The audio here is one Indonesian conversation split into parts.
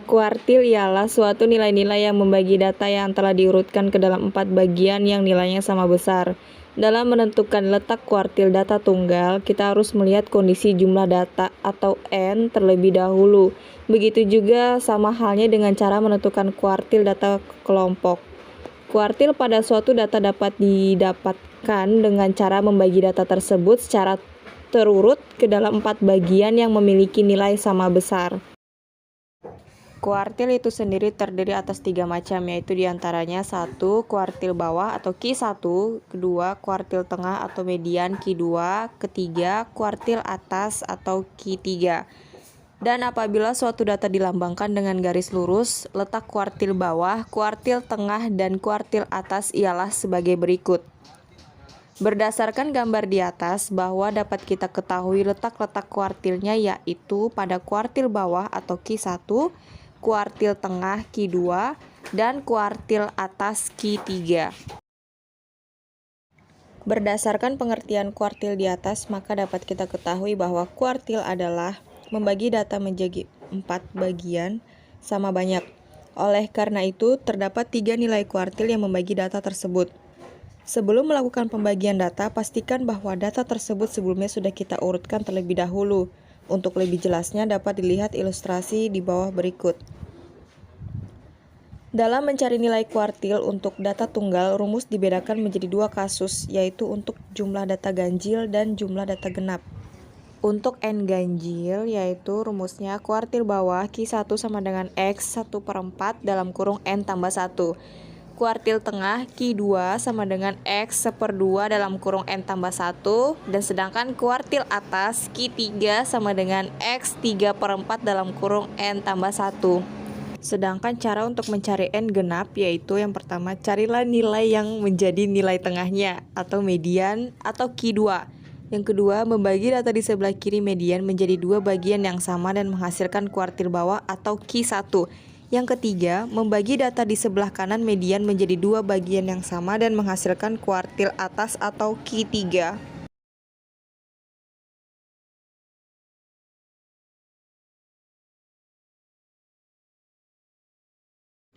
Kuartil ialah suatu nilai-nilai yang membagi data yang telah diurutkan ke dalam 4 bagian yang nilainya sama besar. Dalam menentukan letak kuartil data tunggal, kita harus melihat kondisi jumlah data atau N terlebih dahulu. Begitu juga sama halnya dengan cara menentukan kuartil data kelompok. Kuartil pada suatu data dapat didapatkan dengan cara membagi data tersebut secara terurut ke dalam 4 bagian yang memiliki nilai sama besar. Kuartil itu sendiri terdiri atas 3 macam, yaitu diantaranya 1. Kuartil bawah atau Q1, kedua kuartil tengah atau median Q2, ketiga kuartil atas atau Q3. Dan apabila suatu data dilambangkan dengan garis lurus, letak kuartil bawah, kuartil tengah, dan kuartil atas ialah sebagai berikut. Berdasarkan gambar di atas, bahwa dapat kita ketahui letak-letak kuartilnya yaitu pada kuartil bawah atau Q1, kuartil tengah Q2, dan kuartil atas Q3. Berdasarkan pengertian kuartil di atas, maka dapat kita ketahui bahwa kuartil adalah membagi data menjadi 4 bagian sama banyak. Oleh karena itu, terdapat 3 nilai kuartil yang membagi data tersebut. Sebelum melakukan pembagian data, pastikan bahwa data tersebut sebelumnya sudah kita urutkan terlebih dahulu. Untuk lebih jelasnya dapat dilihat ilustrasi di bawah berikut. Dalam mencari nilai kuartil untuk data tunggal, rumus dibedakan menjadi 2 kasus, yaitu untuk jumlah data ganjil dan jumlah data genap. Untuk N ganjil, yaitu rumusnya kuartil bawah Q1 sama dengan X 1/4 dalam kurung N tambah 1. Kuartil tengah Q2 sama dengan X 1/2 dalam kurung N tambah 1. Dan sedangkan kuartil atas Q3 sama dengan X 3/4 dalam kurung N tambah 1. Sedangkan cara untuk mencari N genap yaitu yang pertama, carilah nilai yang menjadi nilai tengahnya atau median atau Q2. Yang kedua, membagi data di sebelah kiri median menjadi 2 bagian yang sama dan menghasilkan kuartil bawah atau Q1. Yang ketiga, membagi data di sebelah kanan median menjadi 2 bagian yang sama dan menghasilkan kuartil atas atau Q3.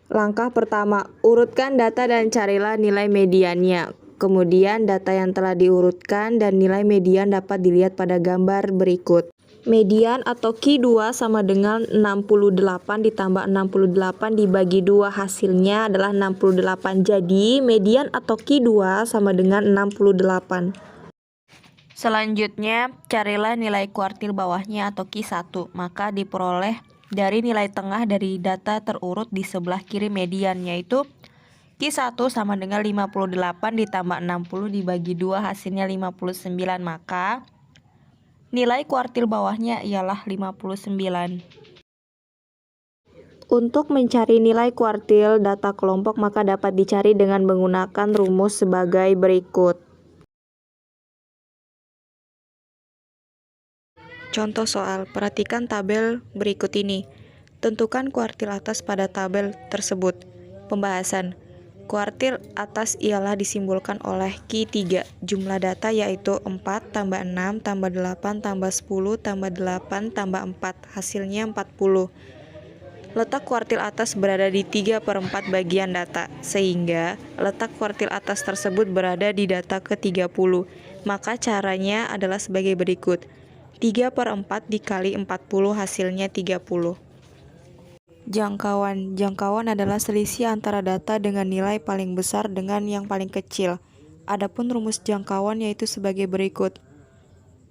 Langkah pertama, urutkan data dan carilah nilai mediannya. Kemudian data yang telah diurutkan dan nilai median dapat dilihat pada gambar berikut. Median atau Q2 sama dengan 68 ditambah 68 dibagi 2, hasilnya adalah 68. Jadi median atau Q2 sama dengan 68. Selanjutnya, carilah nilai kuartil bawahnya atau Q1, maka diperoleh dari nilai tengah dari data terurut di sebelah kiri median, yaitu Q1 sama dengan 58 ditambah 60 dibagi 2, hasilnya 59, maka nilai kuartil bawahnya ialah 59. Untuk mencari nilai kuartil data kelompok maka dapat dicari dengan menggunakan rumus sebagai berikut. Contoh soal, perhatikan tabel berikut ini. Tentukan kuartil atas pada tabel tersebut. Pembahasan. Kuartil atas ialah disimbolkan oleh Q3. Jumlah data yaitu 4 tambah 6 tambah 8 tambah 10 tambah 8 tambah 4. Hasilnya 40. Letak kuartil atas berada di 3/4 bagian data, sehingga letak kuartil atas tersebut berada di data ke-30. Maka caranya adalah sebagai berikut. 3/4 dikali 40 hasilnya 30. Jangkauan. Jangkauan adalah selisih antara data dengan nilai paling besar dengan yang paling kecil. Adapun rumus jangkauan yaitu sebagai berikut.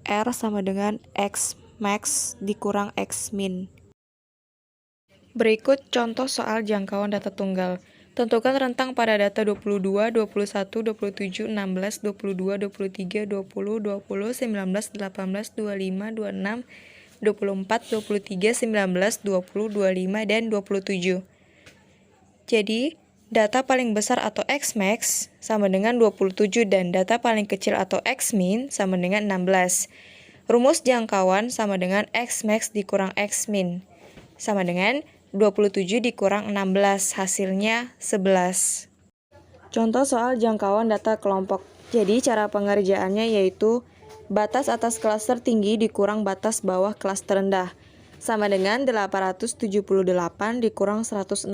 R sama dengan X max dikurang X min. Berikut contoh soal jangkauan data tunggal. Tentukan rentang pada data 22, 21, 27, 16, 22, 23, 20, 20, 19, 18, 25, 26, 24, 23, 19, 20, 25, dan 27. Jadi, data paling besar atau X-max sama dengan 27 dan data paling kecil atau X-min sama dengan 16. Rumus jangkauan sama dengan X-max dikurang X-min sama dengan 27 dikurang 16, hasilnya 11. Contoh soal jangkauan data kelompok. Jadi cara pengerjaannya yaitu batas atas klaster tinggi dikurang batas bawah klaster rendah. sama dengan 878 dikurang 160,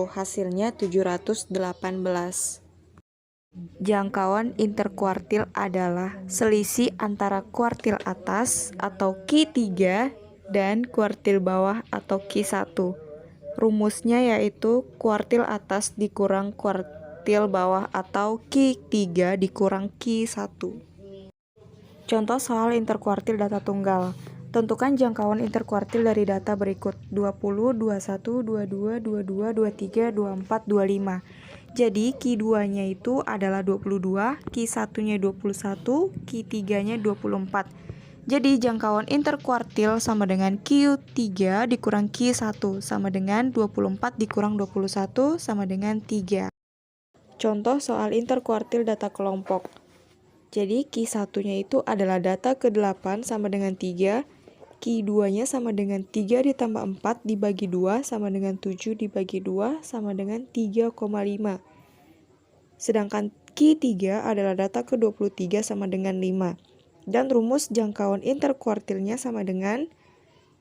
hasilnya 718. Jangkauan interkuartil adalah selisih antara kuartil atas atau Q3 dan kuartil bawah atau Q1. Rumusnya yaitu kuartil atas dikurang kuartil bawah atau Q3 dikurang Q1. Contoh soal interkuartil data tunggal. Tentukan jangkauan interkuartil dari data berikut: 20, 21, 22, 22, 23, 24, 25. Jadi Q2-nya itu adalah 22, Q1-nya 21, Q3-nya 24. Jadi jangkauan interkuartil sama dengan Q3 dikurang Q1 sama dengan 24 dikurang 21 sama dengan 3. Contoh soal interkuartil data kelompok. Jadi Q1-nya itu adalah data ke-8 sama dengan 3, Q2-nya sama dengan 3 ditambah 4 dibagi 2 sama dengan 7 dibagi 2 sama dengan 3,5. Sedangkan Q3 adalah data ke-23 sama dengan 5. Dan rumus jangkauan interkuartilnya sama dengan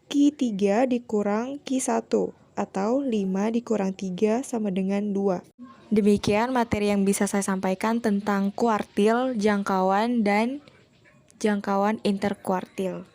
Q3 dikurang Q1 atau 5 dikurang 3 sama dengan 2. Demikian materi yang bisa saya sampaikan tentang kuartil, jangkauan, dan jangkauan interkuartil.